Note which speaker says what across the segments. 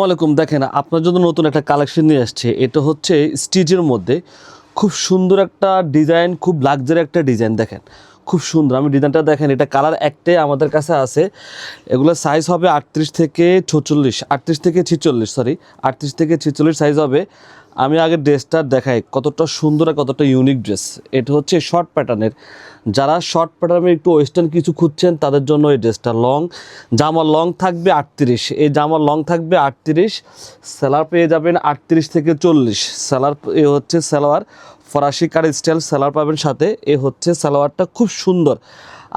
Speaker 1: ওয়ালাইকুম। দেখেন, আপনার জন্য নতুন একটা কালেকশন নিয়ে আসছে। এটা হচ্ছে স্টিচের মধ্যে খুব সুন্দর একটা ডিজাইন, খুব লাক্সারি একটা ডিজাইন। দেখেন খুব সুন্দর, আমি ডিজাইনটা দেখেন, এটা কালার একটাই আমাদের কাছে আছে। এগুলো সাইজ হবে 38 থেকে 46, 38 থেকে 46, সরি 38 থেকে 46 সাইজ হবে। আমি আগে ড্রেসটা দেখাই কতটা সুন্দর আর কতটা ইউনিক ড্রেস। এটা হচ্ছে শর্ট প্যাটার্নের, যারা শর্ট প্যাটার্নের একটু ওয়েস্টার্ন কিছু খুঁজছেন তাদের জন্য এই ড্রেসটা। জামা লং থাকবে 38, এই জামা লং থাকবে 38, সেলার পেয়ে যাবেন 38 থেকে 40। সেলার এ হচ্ছে সালোয়ার, ফরাসি কাট স্টাইল সেলার পাবেন সাথে। এ হচ্ছে সালোয়ারটা, খুব সুন্দর।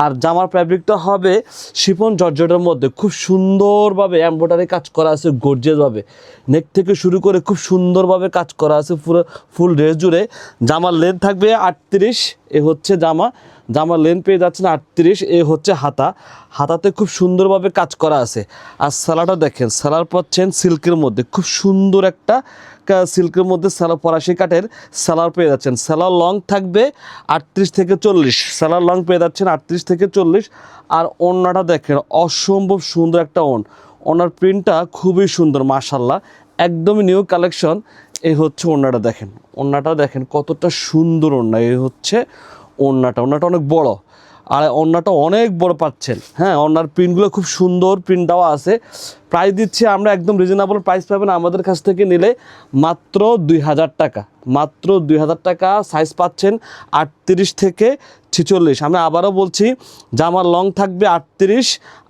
Speaker 1: আর জামার ফ্যাব্রিকটা হবে শিফন জর্জেটের মধ্যে, খুব সুন্দরভাবে এমব্রয়ডারি কাজ করা আছে গর্জিয়াসভাবে। নেক থেকে শুরু করে খুব সুন্দরভাবে কাজ করা আছে পুরো ফুল ড্রেস জুড়ে। জামার লেন্থ থাকবে 38, এ হচ্ছে জামার লেন্থ পেয়ে যাচ্ছেন 38। এ হচ্ছে হাতাতে খুব সুন্দরভাবে কাজ করা আছে। আর সালাডটা দেখেন, সালার পাচ্ছেন সিল্কের মধ্যে, খুব সুন্দর একটা সিল্কের মধ্যে সালার, ফরাসি কাটের সালার পেয়ে যাচ্ছেন। সালার লং থাকবে 38 থেকে 40, সালার লং পেয়ে যাচ্ছেন 38 থেকে 40। আর ওড়নাটা দেখেন, অসম্ভব সুন্দর একটা ওড়নার প্রিন্টটা খুবই সুন্দর মাশাআল্লাহ, একদমই নিউ কালেকশন। এই হচ্ছে ওড়নাটা দেখেন কতটা সুন্দর ওড়না। এই হচ্ছে ওড়নাটা অনেক বড়, আর ওড়নাটা অনেক বড় পাচ্ছেন। হ্যাঁ, ওড়নার প্রিন্টগুলো খুব সুন্দর প্রিন্ট দেওয়া আছে। প্রাইস দিচ্ছি আমরা একদম রিজনেবল প্রাইস, পাবেন আমাদের কাছ থেকে নিলে মাত্র 2000 টাকা, মাত্র 2000 টাকা। সাইজ পাচ্ছেন 38 থেকে 46। আমি আবারও বলছি, জামার লং থাকবে 38,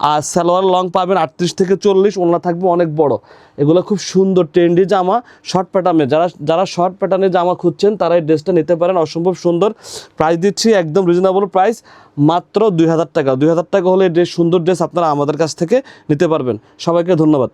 Speaker 1: আর সালোয়ার লং পাবেন 38 থেকে 40। ওড়না থাকবে অনেক বড়। এগুলো খুব সুন্দর ট্রেন্ডি জামা, শর্ট প্যাটার্নে। যারা শর্ট প্যাটার্নে জামা খুঁজছেন তারা এই ড্রেসটা নিতে পারেন, অসম্ভব সুন্দর। প্রাইস দিচ্ছি একদম রিজনেবল প্রাইস, মাত্র 2000 টাকা। 2000 টাকা হলে ড্রেস, সুন্দর ড্রেস আপনারা আমাদের কাছ থেকে নিতে পারবেন। সবাইকে ধন্যবাদ।